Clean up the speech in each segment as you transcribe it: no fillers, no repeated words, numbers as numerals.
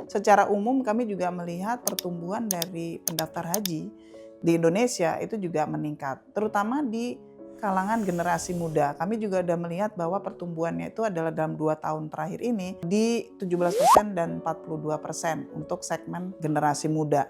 Secara umum kami juga melihat pertumbuhan dari pendaftar haji di Indonesia itu juga meningkat, terutama di kalangan generasi muda. Kami juga sudah melihat bahwa pertumbuhannya itu adalah dalam 2 tahun terakhir ini di 17% dan 42% untuk segmen generasi muda.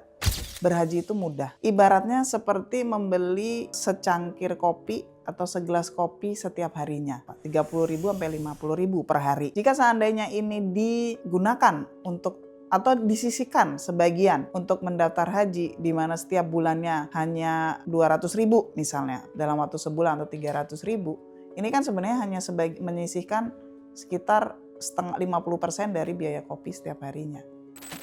Berhaji itu mudah. Ibaratnya seperti membeli secangkir kopi atau segelas kopi setiap harinya, 30.000 sampai 50.000 per hari. Jika seandainya ini digunakan untuk atau disisihkan sebagian untuk mendaftar haji, di mana setiap bulannya hanya 200.000 misalnya dalam waktu sebulan atau 300.000, ini kan sebenarnya hanya menyisihkan sekitar 50% dari biaya kopi setiap harinya.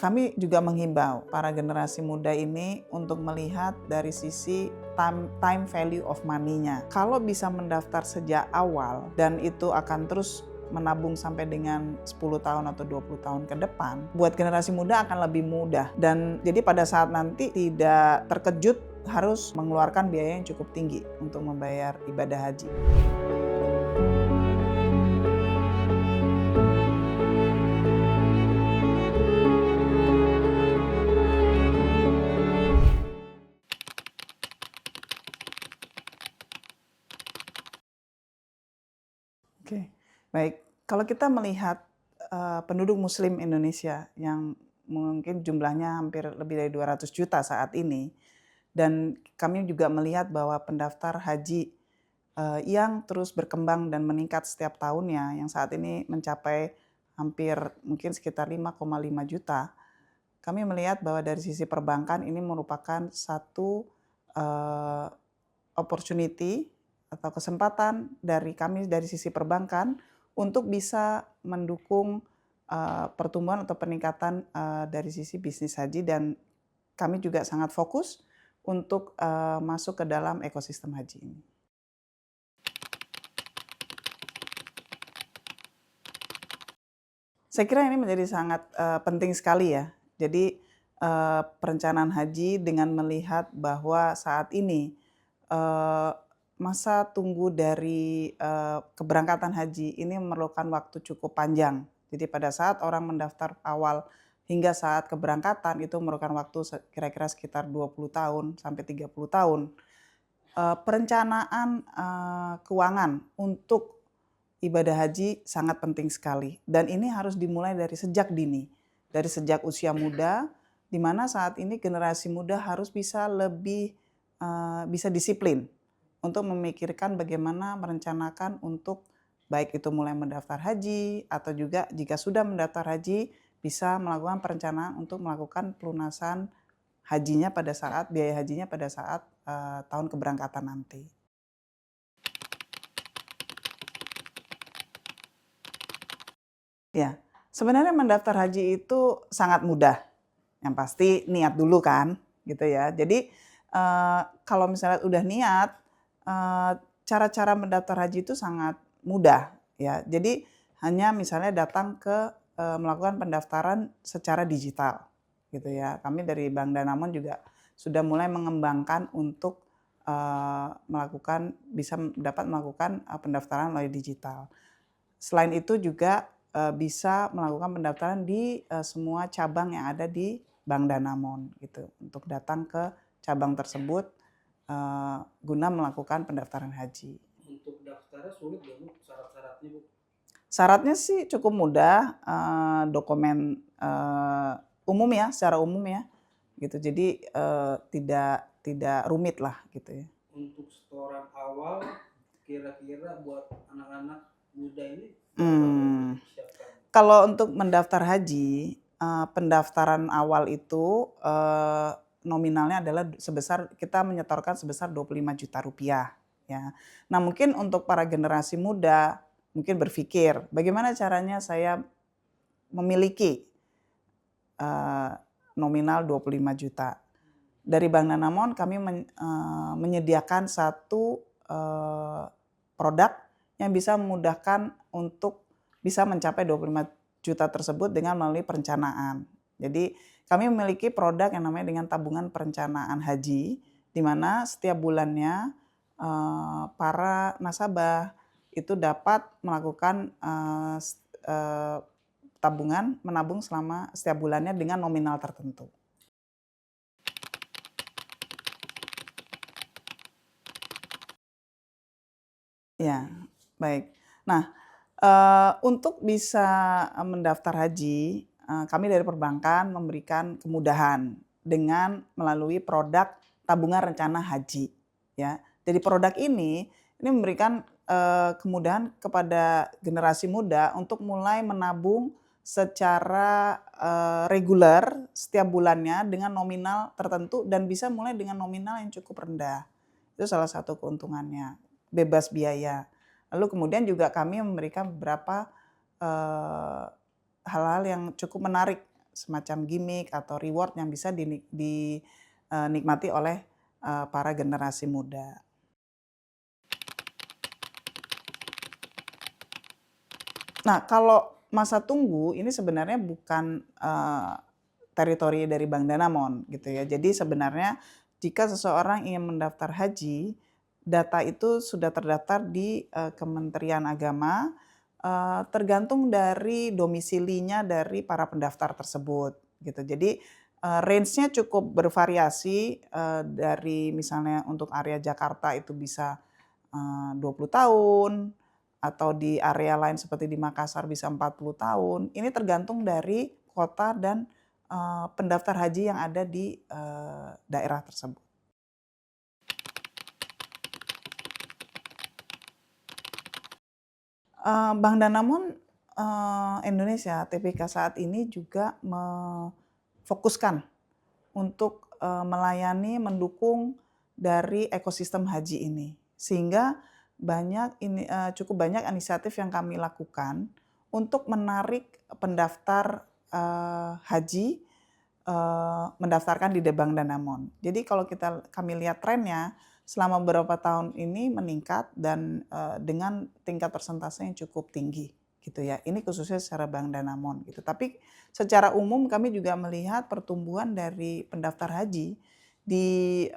Kami juga menghimbau para generasi muda ini untuk melihat dari sisi time value of money-nya. Kalau bisa mendaftar sejak awal dan itu akan terus menabung sampai dengan 10 tahun atau 20 tahun ke depan, buat generasi muda akan lebih mudah. Dan jadi pada saat nanti tidak terkejut harus mengeluarkan biaya yang cukup tinggi untuk membayar ibadah haji. Oke, baik. Kalau kita melihat penduduk Muslim Indonesia yang mungkin jumlahnya hampir lebih dari 200 juta saat ini, dan kami juga melihat bahwa pendaftar haji yang terus berkembang dan meningkat setiap tahunnya, yang saat ini mencapai hampir mungkin sekitar 5,5 juta, kami melihat bahwa dari sisi perbankan ini merupakan satu opportunity atau kesempatan dari kami dari sisi perbankan untuk bisa mendukung pertumbuhan atau peningkatan dari sisi bisnis haji, dan kami juga sangat fokus untuk masuk ke dalam ekosistem haji ini. Saya kira ini menjadi sangat penting sekali ya. Jadi perencanaan haji dengan melihat bahwa saat ini masa tunggu dari keberangkatan haji ini memerlukan waktu cukup panjang. Jadi pada saat orang mendaftar awal hingga saat keberangkatan itu memerlukan waktu kira-kira sekitar 20 tahun sampai 30 tahun. Perencanaan keuangan untuk ibadah haji sangat penting sekali, dan ini harus dimulai dari sejak dini, dari sejak usia muda, di mana saat ini generasi muda harus bisa lebih bisa disiplin untuk memikirkan bagaimana merencanakan untuk baik itu mulai mendaftar haji atau juga jika sudah mendaftar haji bisa melakukan perencanaan untuk melakukan pelunasan hajinya pada saat biaya hajinya pada saat tahun keberangkatan nanti. Ya, sebenarnya mendaftar haji itu sangat mudah. Yang pasti niat dulu kan, gitu ya. Jadi kalau misalnya udah niat, cara-cara mendaftar haji itu sangat mudah ya. Jadi hanya misalnya datang ke melakukan pendaftaran secara digital, gitu ya. Kami dari Bank Danamon juga sudah mulai mengembangkan untuk dapat melakukan pendaftaran melalui digital. Selain itu juga bisa melakukan pendaftaran di semua cabang yang ada di Bank Danamon gitu, untuk datang ke cabang tersebut guna melakukan pendaftaran haji. Untuk daftarnya sulit nggak Bu, syarat-syaratnya Bu? Syaratnya sih cukup mudah, dokumen umum ya, secara umum ya, gitu. Jadi tidak rumit lah gitu ya. Untuk setoran awal kira-kira buat anak-anak muda ini dipersiapkan? Kalau untuk mendaftar haji, pendaftaran awal itu nominalnya adalah kita menyetorkan sebesar 25 juta rupiah ya. Nah, mungkin untuk para generasi muda mungkin berpikir, bagaimana caranya saya memiliki nominal 25 juta. Dari Bank Danamon kami menyediakan satu produk yang bisa memudahkan untuk bisa mencapai 25 juta tersebut dengan melalui perencanaan. Jadi kami memiliki produk yang namanya dengan tabungan perencanaan haji, di mana setiap bulannya para nasabah itu dapat melakukan tabungan menabung selama setiap bulannya dengan nominal tertentu. Ya, baik. Nah, untuk bisa, mendaftar haji, kami dari perbankan memberikan kemudahan dengan melalui produk tabungan rencana haji, ya. Jadi produk ini memberikan, kemudahan kepada generasi muda untuk mulai menabung secara, reguler setiap bulannya dengan nominal tertentu dan bisa mulai dengan nominal yang cukup rendah. Itu salah satu keuntungannya, bebas biaya. Lalu kemudian juga kami memberikan beberapa, hal-hal yang cukup menarik semacam gimik atau reward yang bisa dinikmati oleh, para generasi muda. Nah, kalau masa tunggu ini sebenarnya bukan, teritori dari Bank Danamon gitu ya. Jadi sebenarnya jika seseorang ingin mendaftar haji, data itu sudah terdaftar di, Kementerian Agama, tergantung dari domisilinya dari para pendaftar tersebut gitu. Jadi, range-nya cukup bervariasi, dari misalnya untuk area Jakarta itu bisa, 20 tahun, atau di area lain seperti di Makassar bisa 40 tahun. Ini tergantung dari kota dan, pendaftar haji yang ada di, daerah tersebut. Bank Danamon, Indonesia (TBK) saat ini juga memfokuskan untuk, melayani, mendukung dari ekosistem haji ini. Sehingga cukup banyak inisiatif yang kami lakukan untuk menarik pendaftar, haji, mendaftarkan di Bank Danamon. Jadi kalau kami lihat trennya selama beberapa tahun ini meningkat dan, dengan tingkat persentase yang cukup tinggi gitu ya. Ini khususnya secara Bank Danamon gitu. Tapi secara umum kami juga melihat pertumbuhan dari pendaftar haji di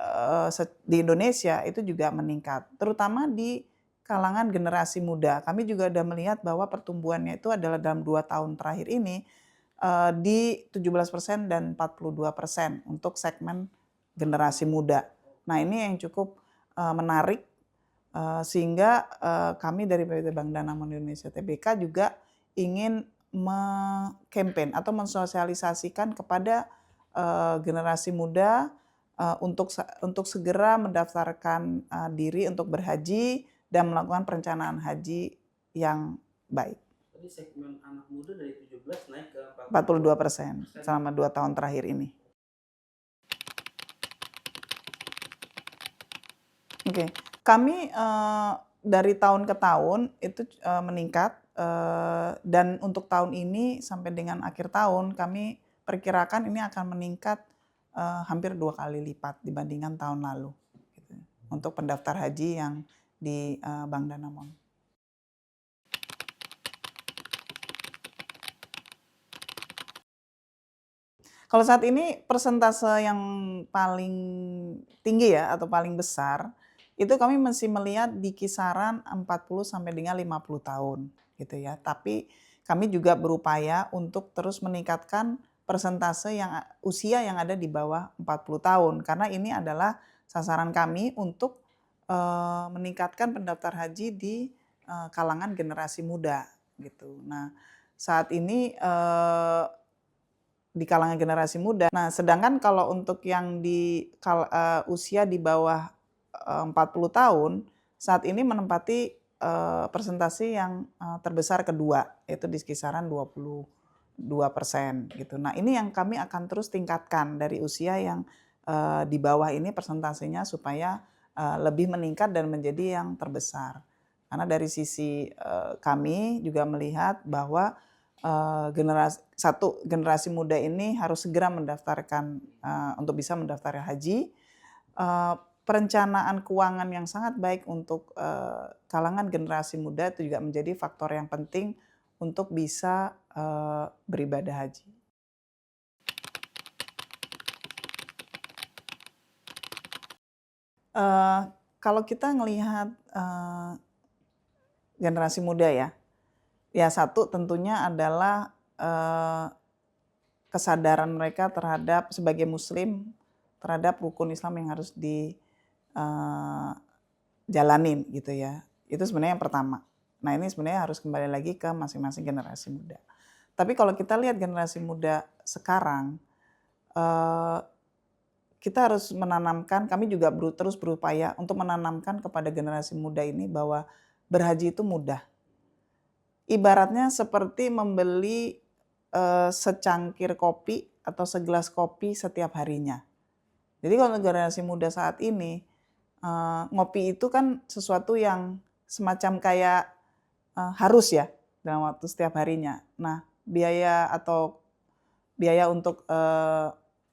Indonesia itu juga meningkat, terutama di kalangan generasi muda. Kami juga sudah melihat bahwa pertumbuhannya itu adalah dalam 2 tahun terakhir ini, di 17% dan 42% untuk segmen generasi muda. Nah, ini yang cukup, menarik, sehingga, kami dari PT Bank Danamon Indonesia (TBK) juga ingin atau mensosialisasikan kepada, generasi muda, untuk segera mendaftarkan, diri untuk berhaji dan melakukan perencanaan haji yang baik. Tadi segmen anak muda dari 17 naik ke 42% selama 2 tahun terakhir ini. Oke. Kami, dari tahun ke tahun itu, meningkat, dan untuk tahun ini sampai dengan akhir tahun kami perkirakan ini akan meningkat, hampir 2 kali lipat dibandingkan tahun lalu gitu, untuk pendaftar haji yang di, Bank Danamon. Kalau saat ini persentase yang paling tinggi ya atau paling besar, itu kami masih melihat di kisaran 40 sampai dengan 50 tahun gitu ya. Tapi kami juga berupaya untuk terus meningkatkan persentase usia yang ada di bawah 40 tahun. Karena ini adalah sasaran kami untuk, meningkatkan pendaftar haji di, kalangan generasi muda gitu. Nah, saat ini, di kalangan generasi muda. Nah, sedangkan kalau untuk yang usia di bawah, 40 tahun, saat ini menempati, persentase yang, terbesar kedua, yaitu di kisaran 22% gitu. Nah, ini yang kami akan terus tingkatkan dari usia yang, di bawah ini persentasenya supaya, lebih meningkat dan menjadi yang terbesar. Karena dari sisi, kami juga melihat bahwa, generasi muda ini harus segera mendaftarkan, untuk bisa mendaftar haji. Perencanaan keuangan yang sangat baik untuk, kalangan generasi muda itu juga menjadi faktor yang penting untuk bisa, beribadah haji. Kalau kita ngelihat, generasi muda ya, satu tentunya adalah kesadaran mereka terhadap sebagai Muslim terhadap rukun Islam yang harus dijalanin gitu ya. Itu sebenarnya yang pertama. Nah ini sebenarnya harus kembali lagi ke masing-masing generasi muda. Tapi kalau kita lihat generasi muda sekarang, kita harus menanamkan, kami juga terus berupaya untuk menanamkan kepada generasi muda ini bahwa berhaji itu mudah. Ibaratnya seperti membeli secangkir kopi atau segelas kopi setiap harinya. Jadi kalau generasi muda saat ini, ngopi itu kan sesuatu yang semacam kayak harus ya dalam waktu setiap harinya. Nah, biaya untuk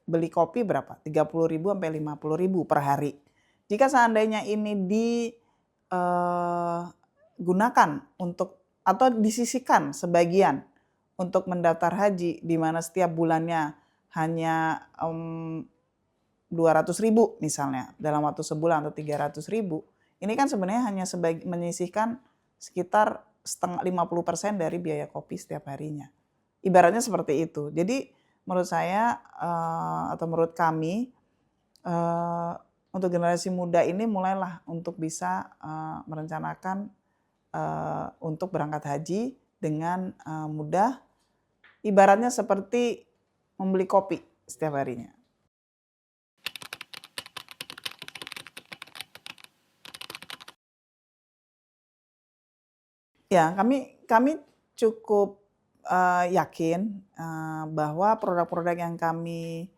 beli kopi berapa? 30.000 sampai 50.000 per hari. Jika seandainya ini digunakan untuk atau disisihkan sebagian untuk mendaftar haji di mana setiap bulannya hanya 200.000 misalnya dalam waktu sebulan atau 300.000, ini kan sebenarnya hanya menyisihkan sekitar 50% dari biaya kopi setiap harinya. Ibaratnya seperti itu. Jadi menurut saya atau menurut kami untuk generasi muda ini mulailah untuk bisa merencanakan untuk berangkat haji dengan mudah. Ibaratnya seperti membeli kopi setiap harinya. Ya, kami cukup yakin bahwa produk-produk yang kami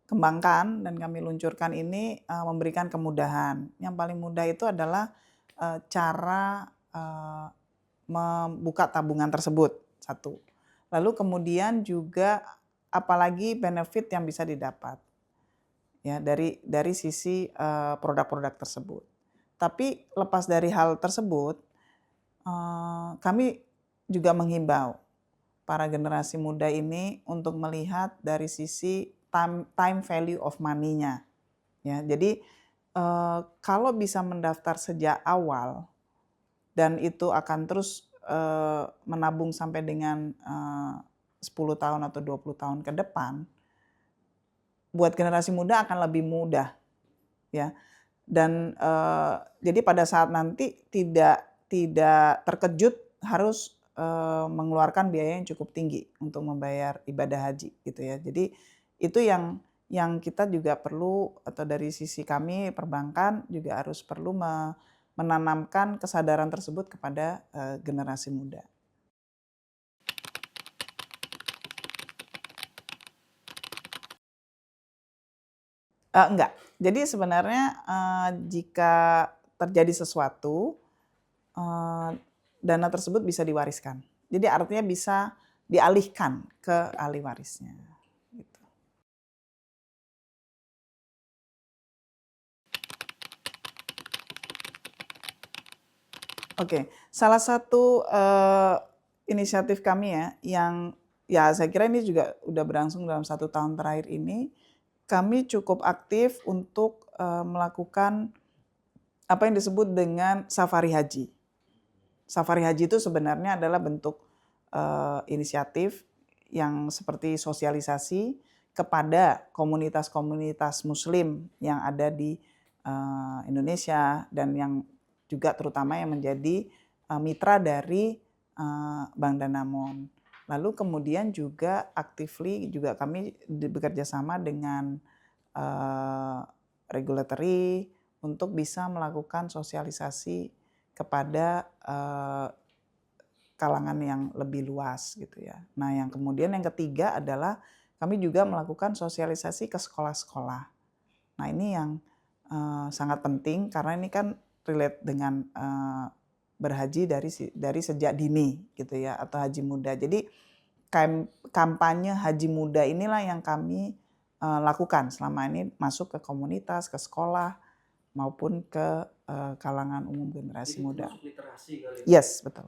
kembangkan dan kami luncurkan ini memberikan kemudahan. Yang paling mudah itu adalah cara membuka tabungan tersebut, satu. Lalu kemudian juga apalagi benefit yang bisa didapat ya dari sisi produk-produk tersebut. Tapi lepas dari hal tersebut, kami juga menghimbau para generasi muda ini untuk melihat dari sisi time value of money-nya. Ya, jadi kalau bisa mendaftar sejak awal dan itu akan terus menabung sampai dengan 10 tahun atau 20 tahun ke depan, buat generasi muda akan lebih mudah ya. Dan jadi pada saat nanti tidak terkejut harus mengeluarkan biaya yang cukup tinggi untuk membayar ibadah haji gitu ya. Jadi itu yang kita juga perlu, atau dari sisi kami perbankan juga harus perlu menanamkan kesadaran tersebut kepada generasi muda. Enggak. Jadi sebenarnya jika terjadi sesuatu, dana tersebut bisa diwariskan. Jadi artinya bisa dialihkan ke ahli warisnya. Gitu. Oke, salah satu inisiatif kami ya, yang ya saya kira ini juga udah berlangsung dalam 1 tahun terakhir ini, kami cukup aktif untuk melakukan apa yang disebut dengan safari haji. Safari haji itu sebenarnya adalah bentuk inisiatif yang seperti sosialisasi kepada komunitas-komunitas Muslim yang ada di Indonesia dan yang juga terutama yang menjadi mitra dari Bank Danamon. Lalu kemudian juga actively juga kami bekerja sama dengan regulatory untuk bisa melakukan sosialisasi kepada kalangan yang lebih luas gitu ya. Nah, yang kemudian yang ketiga adalah kami juga melakukan sosialisasi ke sekolah-sekolah. Nah, ini yang sangat penting karena ini kan relate dengan berhaji dari sejak dini gitu ya, atau haji muda. Jadi kampanye haji muda inilah yang kami lakukan selama ini, masuk ke komunitas, ke sekolah maupun ke kalangan umum generasi muda. Termasuk literasi kali. Yes, betul.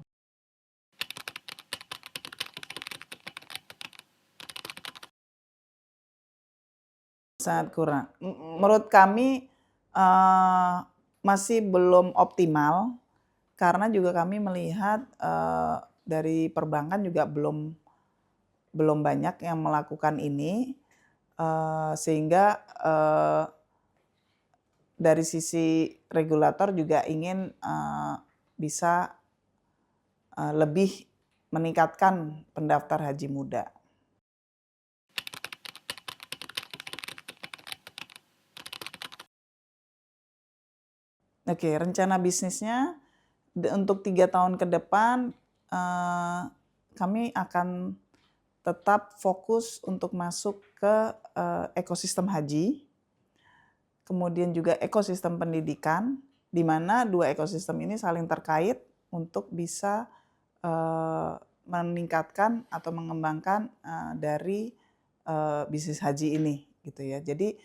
Sangat kurang. Menurut kami masih belum optimal karena juga kami melihat dari perbankan juga belum banyak yang melakukan ini, sehingga dari sisi regulator juga ingin bisa lebih meningkatkan pendaftar haji muda. Oke, rencana bisnisnya untuk 3 tahun ke depan kami akan tetap fokus untuk masuk ke ekosistem haji, kemudian juga ekosistem pendidikan, di mana 2 ekosistem ini saling terkait untuk bisa meningkatkan atau mengembangkan dari bisnis haji ini, gitu ya. Jadi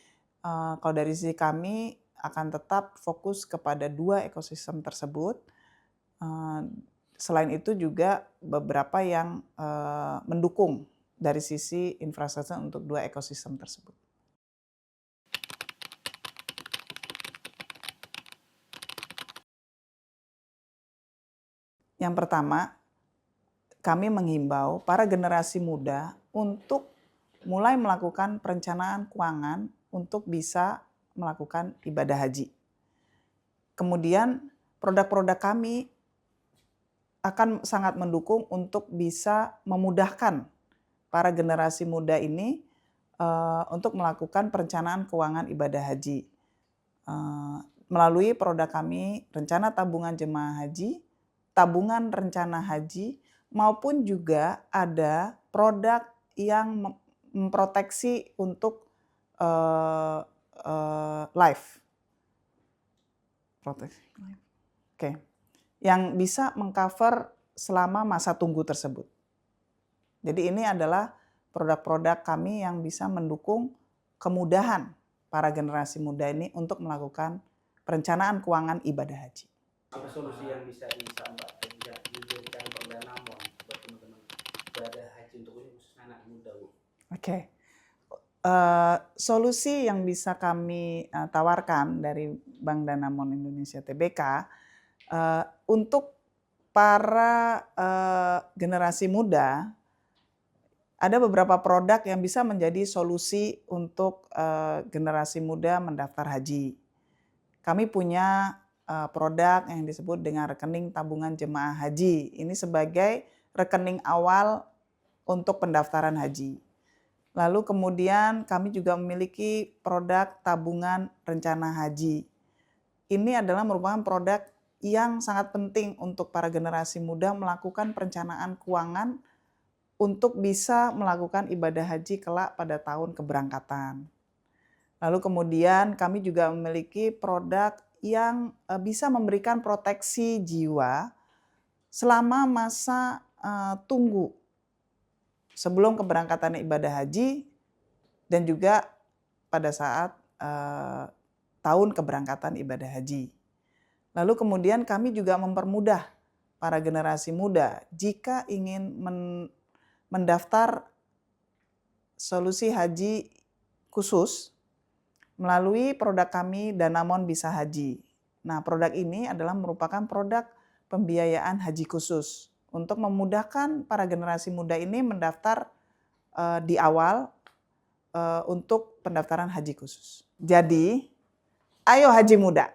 kalau dari sisi kami akan tetap fokus kepada 2 ekosistem tersebut. Selain itu juga beberapa yang mendukung dari sisi infrastruktur untuk 2 ekosistem tersebut. Yang pertama, kami menghimbau para generasi muda untuk mulai melakukan perencanaan keuangan untuk bisa melakukan ibadah haji. Kemudian produk-produk kami akan sangat mendukung untuk bisa memudahkan para generasi muda ini untuk melakukan perencanaan keuangan ibadah haji. Melalui produk kami, rencana tabungan jemaah haji, tabungan rencana haji, maupun juga ada produk yang memproteksi untuk life. Oke. Yang bisa mengcover selama masa tunggu tersebut. Jadi ini adalah produk-produk kami yang bisa mendukung kemudahan para generasi muda ini untuk melakukan perencanaan keuangan ibadah haji. Apa solusi yang bisa dijadikan Bang Danamon buat teman-teman ibadah haji untuk khusus anak muda, Bu? Oke. Solusi yang bisa kami tawarkan dari Bank Danamon Indonesia Tbk untuk para generasi muda, ada beberapa produk yang bisa menjadi solusi untuk generasi muda mendaftar haji. Kami punya produk yang disebut dengan rekening tabungan jemaah haji. Ini sebagai rekening awal untuk pendaftaran haji. Lalu kemudian kami juga memiliki produk tabungan rencana haji. Ini adalah merupakan produk yang sangat penting untuk para generasi muda melakukan perencanaan keuangan untuk bisa melakukan ibadah haji kelak pada tahun keberangkatan. Lalu kemudian kami juga memiliki produk yang bisa memberikan proteksi jiwa selama masa tunggu sebelum keberangkatan ibadah haji dan juga pada saat tahun keberangkatan ibadah haji. Lalu kemudian kami juga mempermudah para generasi muda jika ingin mendaftar solusi haji khusus melalui produk kami Danamon Bisa Haji. Nah, produk ini adalah merupakan produk pembiayaan haji khusus untuk memudahkan para generasi muda ini mendaftar di awal untuk pendaftaran haji khusus. Jadi, ayo haji muda.